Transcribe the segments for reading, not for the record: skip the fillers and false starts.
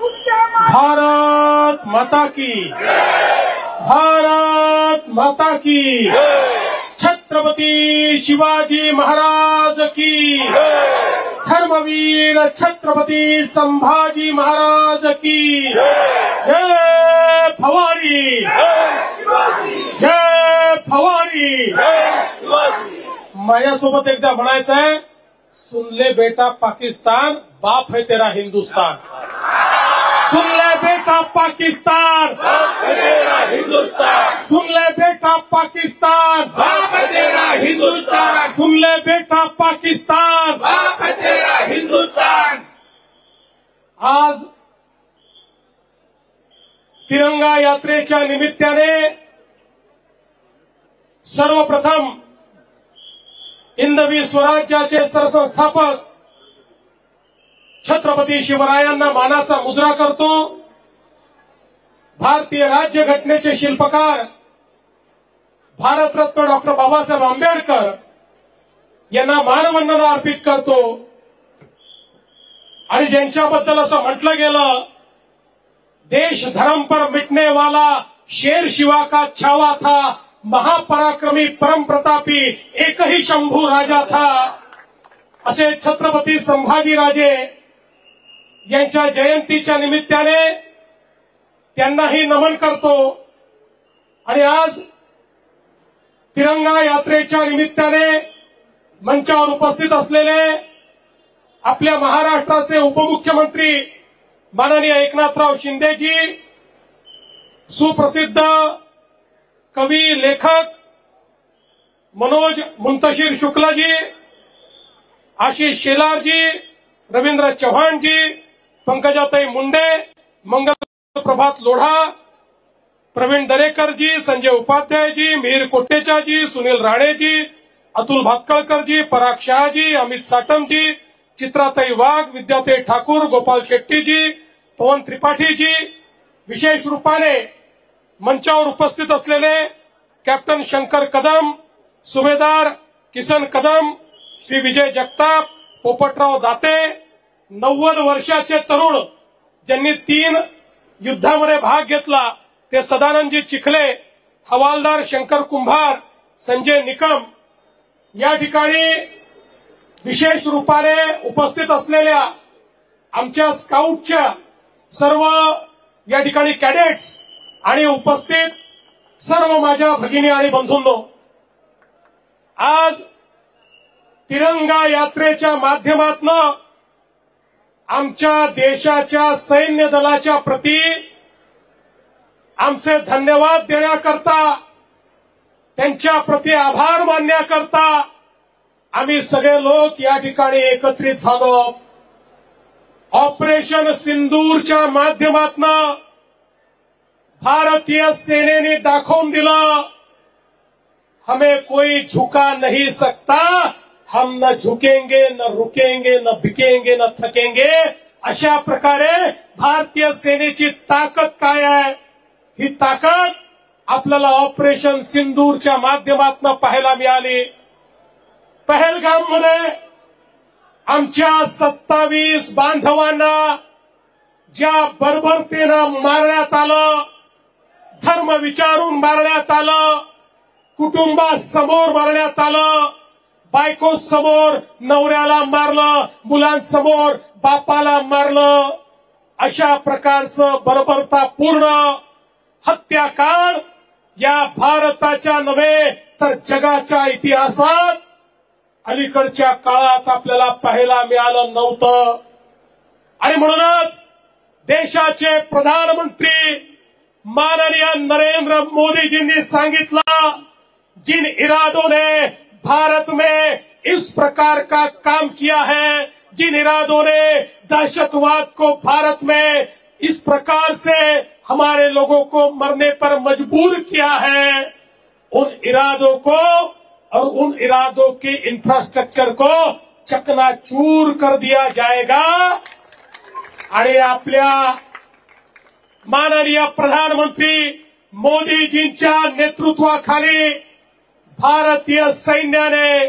भारत माता की, भारत माता की, छत्रपती शिवाजी महाराज की, धर्मवीर छत्रपती संभाजी महाराज की जय भवानी, जय भवानी। माझ्यासोबत एकदा म्हणायचं आहे, सुन ले बेटा पाकिस्तान, बाप है तेरा हिंदुस्तान। सुन ले बेटा पाकिस्तान, बाप है तेरा हिंदुस्तान। सुन ले बेटा पाकिस्तान, बाप है तेरा हिंदुस्तान। सुन ले बेटा पाकिस्तान, बाप है तेरा हिंदुस्तान। आज तिरंगा यात्रेच्या निमित्ताने सर्वप्रथम हिंदवी स्वराज्याचे सरसंस्थापक छत्रपती शिवरायांना मानाचा मुजरा करतो। भारतीय राज्यघटनेचे शिल्पकार भारतरत्न डॉक्टर बाबासाहेब आंबेडकर यांना मानवंदना अर्पित करतो आणि ज्यांच्याबद्दल असं म्हटलं गेलं, देश धर्म पर मिटने वाला शेर शिवा का छावा था, महापराक्रमी परम प्रतापी एक ही शंभू राजा था, असे छत्रपती संभाजीराजे यांच्या जयंतीच्या निमित्ताने त्यांनाही नमन करतो। आणि आज तिरंगा यात्रेच्या निमित्ताने मंचावर उपस्थित असलेले आपल्या महाराष्ट्राचे उपमुख्यमंत्री माननीय एकनाथराव शिंदेजी, सुप्रसिद्ध कवी लेखक मनोज मुंतशिर शुक्लाजी, आशिष शेलारजी, रवींद्र चव्हाणजी, पंकजाताई मुंडे, मंगल प्रभात लोढा, प्रवीण दरेकरजी, संजय उपाध्यायजी, मिहिर कोटेचाजी, सुनील राणेजी, अतुल भातखळकरजी, पराग शहाजी, अमित साटमजी, चित्राताई वाघ, विद्याताई ठाकूर, गोपाल शेट्टीजी, पवन त्रिपाठीजी, विशेष रूपाने मंचावर उपस्थित असलेले कॅप्टन शंकर कदम, सुभेदार किसन कदम, श्री विजय जगताप, पोपटराव दाते, 90 वर्षाचे तरुण ज्यांनी 3 युद्धामध्ये भाग घेतला ते सदानंदजी चिखले, हवालदार शंकर कुंभार, संजय निकम, या ठिकाणी विशेष रूपाने उपस्थित असलेल्या आमच्या स्काउटच्या सर्व या ठिकाणी कॅडेट्स आणि उपस्थित सर्व माझ्या भगिनी आणि बंधूंनो, आज तिरंगा यात्रेच्या माध्यमातून आमच्या देशाच्या सैन्य दलाच्या प्रती आमचे धन्यवाद देण्याकरता, त्यांच्या प्रती आभार मानण्याकरता आम्ही सगळे लोक या ठिकाणी एकत्रित झालो। ऑपरेशन सिंदूरच्या माध्यमातून भारतीय सेनेने दाखवून दिलं, हमें कोई झुका नहीं सकता, हम न झुकेंगे, न रुकेंगे, न बिकेंगे, न थकेंगे। अशा प्रकारे भारतीय सेनेची ताकद काय आहे, ही ताकद आपल्याला ऑपरेशन सिंदूरच्या माध्यमातून पाहायला मिळाली। पहलगाममध्ये आमच्या 27 बांधवांना ज्या बर्बरतेनं मारण्यात आलं, धर्म विचारून मारण्यात आलं, कुटुंबासमोर मारण्यात आलं, बायको समोर नवऱ्याला मारलं, मुलांसमोर बापाला मारलं, अशा प्रकारचं बर्बरतापूर्ण हत्याकांड या भारताच्या नव्हे तर जगाच्या इतिहासात अलीकडच्या काळात आपल्याला पाहायला मिळालं नव्हतं। आणि म्हणूनच देशाचे प्रधानमंत्री माननीय नरेंद्र मोदी जी ने सांगितलं, जिन इरादों ने भारत में इस प्रकार का काम किया है, जिन इरादों ने दहशतवाद को भारत में इस प्रकार से हमारे लोगों को मरने पर मजबूर किया है, उन इरादों को और उन इरादों के इंफ्रास्ट्रक्चर को चकनाचूर कर दिया जाएगा। आणि आपल्या माननीय प्रधानमंत्री मोदीजींच्या नेतृत्वाखाली भारतीय सैन्याने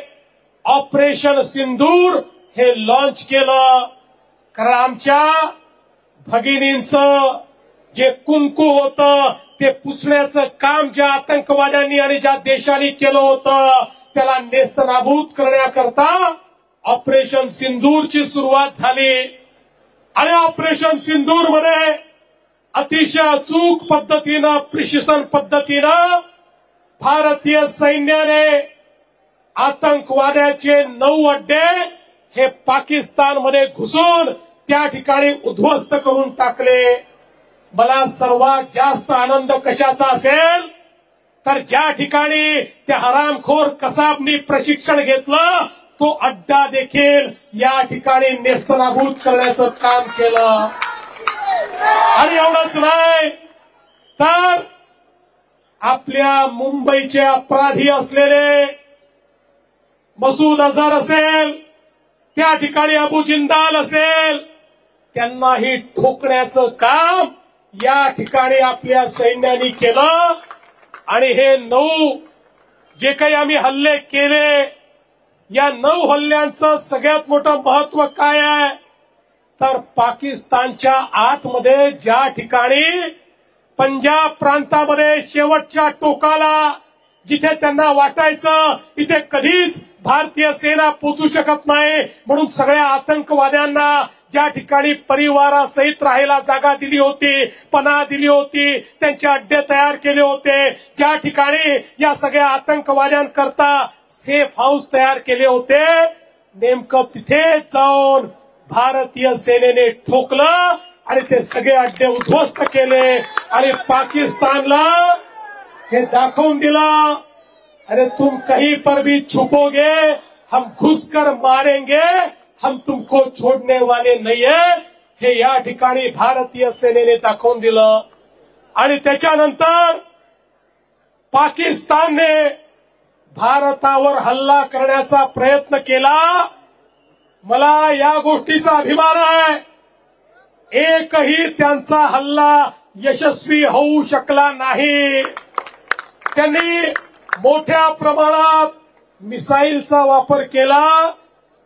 ऑपरेशन सिंदूर हे लॉन्च केलं। कारण आमच्या भगिनींचं जे कुंकू होतं ते पुसण्याचं काम ज्या आतंकवाद्यांनी आणि ज्या देशांनी केलं होतं त्याला नेस्तनाबूत करण्याकरता ऑपरेशन सिंदूरची सुरुवात झाली. आणि ऑपरेशन सिंदूर मध्ये अतिशय अचूक पद्धतीनं प्रिसिशन पद्धतीनं भारतीय सैन्याने आतंकवाद्याचे 9 अड्डे हे पाकिस्तानमध्ये घुसून त्या ठिकाणी उद्ध्वस्त करून टाकले. मला सर्वात जास्त आनंद कशाचा असेल तर ज्या ठिकाणी त्या हरामखोर कसाबनी प्रशिक्षण घेतलं तो अड्डा देखील या ठिकाणी नेस्तनाबूत करण्याचं काम केलं. आणि एवढंच नाही तर आपल्या मुंबईचे अपराधी असलेले मसूद अझहर असेल, त्या ठिकाणी अबू जिंदाल असेल, त्यांनाही ठोकण्याचं काम या ठिकाणी आपल्या सैन्याने केलं. आणि हे 9 जे काही आम्ही हल्ले केले या 9 हल्ल्यांचं सगळ्यात मोठं महत्व काय आहे तर पाकिस्तानच्या आतमध्ये ज्या ठिकाणी पंजाब प्रांतामध्ये शेवटच्या टोकाला जिथे त्यांना वाटायचं इथे कधीच भारतीय सेना पोहोचू शकत नाही म्हणून सगळ्या आतंकवाद्यांना ज्या ठिकाणी परिवारासहित राहायला जागा दिली होती, पनाह दिली होती, त्यांचे अड्डे तयार केले होते, ज्या ठिकाणी या सगळ्या आतंकवाद्यांकरता सेफ हाऊस तयार केले होते, नेमकं तिथे जाऊन भारतीय सेनेने ठोकलं आणि ते सगळे अड्डे उद्ध्वस्त केले. आणि पाकिस्तानला हे दाखवून दिलं अरे तुम कहीं पर भी छुपोगे हम घुसकर मारेंगे, हम तुमको छोडने वाले नहीं है, हे या ठिकाणी भारतीय सेनेने दाखवून दिलं. आणि त्याच्यानंतर पाकिस्तानने भारतावर हल्ला करण्याचा प्रयत्न केला. मला या गोष्टीचा अभिमान आहे एकही त्यांचा हल्ला यशस्वी होऊ शकला नाही. त्यांनी मोठ्या प्रमाणात मिसाईलचा वापर केला.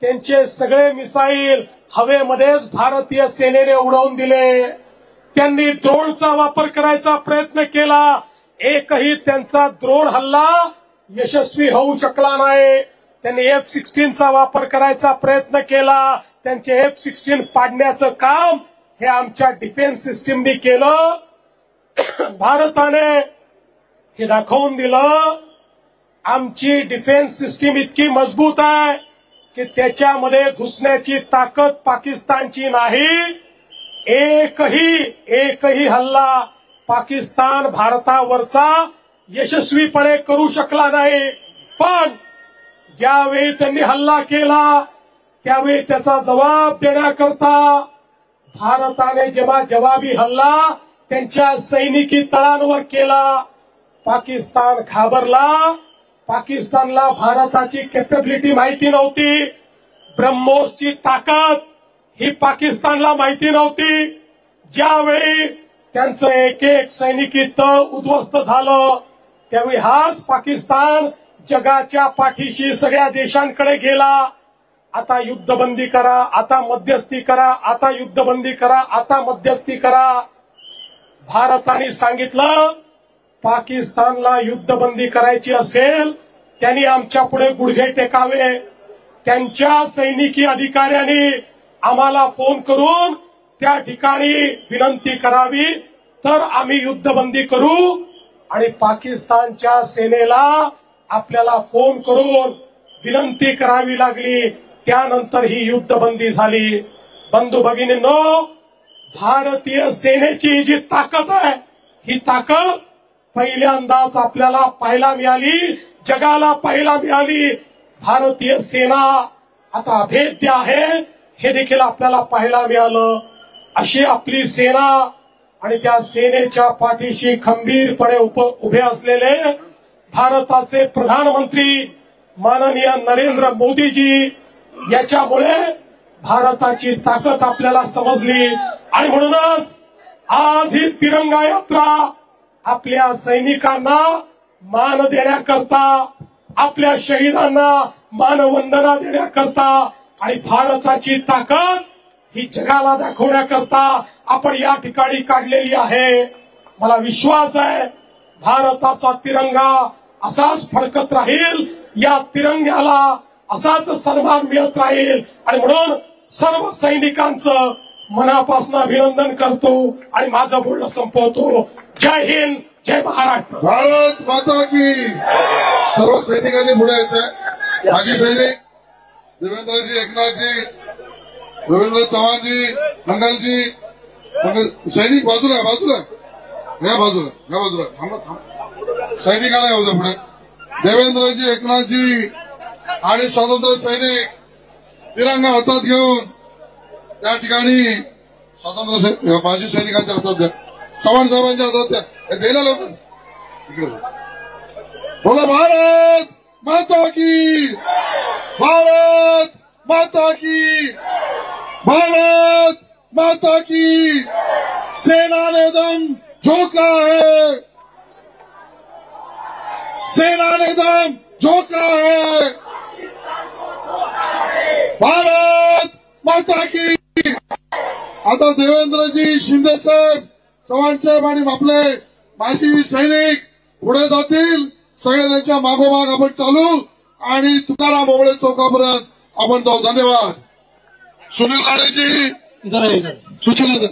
त्यांचे सगळे मिसाईल हवेमध्येच भारतीय सेनेने उडवून दिले. त्यांनी ड्रोनचा वापर करायचा प्रयत्न केला. एकही त्यांचा ड्रोन हल्ला यशस्वी होऊ शकला नाही. त्यांनी F-16चा वापर करायचा प्रयत्न केला. त्यांचे F-16 पाडण्याचं काम हे आमच्या डिफेन्स सिस्टीमनी केलं. भारताने हे दाखवून दिलं आमची डिफेन्स सिस्टीम इतकी मजबूत आहे की त्याच्यामध्ये घुसण्याची ताकद पाकिस्तानची नाही. एकही हल्ला पाकिस्तान भारतावरचा यशस्वीपणे करू शकला नाही. पण ज्यावेळी त्यांनी हल्ला केला त्यावेळी त्याचा जबाब देण्याकरता भारताने जेव्हा जवाबी हल्ला त्यांच्या सैनिकी तळांवर केला, पाकिस्तान घाबरला. पाकिस्तानला भारताची कॅपॅबिलिटी माहिती नव्हती. ब्रह्मोसची ताकद ही पाकिस्तानला माहिती नव्हती. ज्यावेळी त्यांचं एक एक सैनिकी तळ उद्ध्वस्त झालं त्यावेळी हाच पाकिस्तान जगाच्या पाठीशी सगळ्या देशांकडे गेला. आता युद्धबंदी करा, आता मध्यस्थी करा, आता युद्धबंदी करा, आता मध्यस्थी करा. भारताने सांगितलं पाकिस्तानला युद्धबंदी करायची असेल त्यांनी आमच्या पुढे गुडघे टेकावे. त्यांच्या सैनिकी अधिकाऱ्यांनी आम्हाला फोन करून त्या ठिकाणी विनंती करावी तर आम्ही युद्धबंदी करू. आणि पाकिस्तानच्या सेनेला आपल्याला फोन करून विनंती करावी लागली. त्यानंतर ही युद्धबंदी झाली. बंधू भगिनींनो, भारतीय सेनेची जी ताकद आहे ही ताकद पहिल्यांदाच आपल्याला पाहायला मिळाली, जगाला पाहायला मिळाली. भारतीय सेना आता अभेद्य आहे हे देखील आपल्याला पाहायला मिळालं. अशी आपली सेना आणि त्या सेनेच्या पाठीशी खंबीरपणे उभे असलेले भारताचे प्रधानमंत्री माननीय नरेंद्र मोदीजी, याच्यामुळे भारताची ताकद आपल्याला समजली. आणि म्हणूनच आज ही तिरंगा यात्रा आपल्या सैनिकांना मान देण्याकरता, आपल्या शहीदांना मानवंदना देण्याकरता आणि भारताची ताकद ही जगाला दाखवण्याकरता आपण या ठिकाणी काढलेली आहे। मला विश्वास आहे भारताचा तिरंगा असाच फडकत राहील, या तिरंग्याला असाच सन्मान मिळत राहील आणि म्हणून सर्व सैनिकांचं मनापासून अभिनंदन करतो आणि माझं बोलणं संपवतो। जय हिंद, जय महाराष्ट्र। भारत माता की। सर्व सैनिकांनी पुढे यायचंय। माजी सैनिक देवेंद्रजी, एकनाथजी, रवींद्र चव्हाणजी, मंगलजी, सैनिक बाजूला बाजूला या बाजूला थांबा। सैनिकांना येऊ द्या पुढे। देवेंद्रजी, एकनाथजी आणि स्वातंत्र्य सैनिक तिरंगा हातात घेऊन त्या ठिकाणी स्वातंत्र्य माजी सैनिकांच्या हातात द्या, चव्हाण साहेबांच्या हातात द्या, हे द्यायला लोक इकडे बोला। भारत माता की, भारत माता की, भारत माता की। सेना ने दम झोंका है, सेना ने दम झोंका है। भारत माता की। आता देवेंद्रजी, शिंदे साहेब, चव्हाण साहेब आणि आपले माजी सैनिक पुढे जातील। सगळे त्यांच्या मागोमाग आपण चालू आणि तुकाराम ओवळे चौकापर्यंत आपण जाऊ। धन्यवाद। सुनील काळेजी सूचना द्या।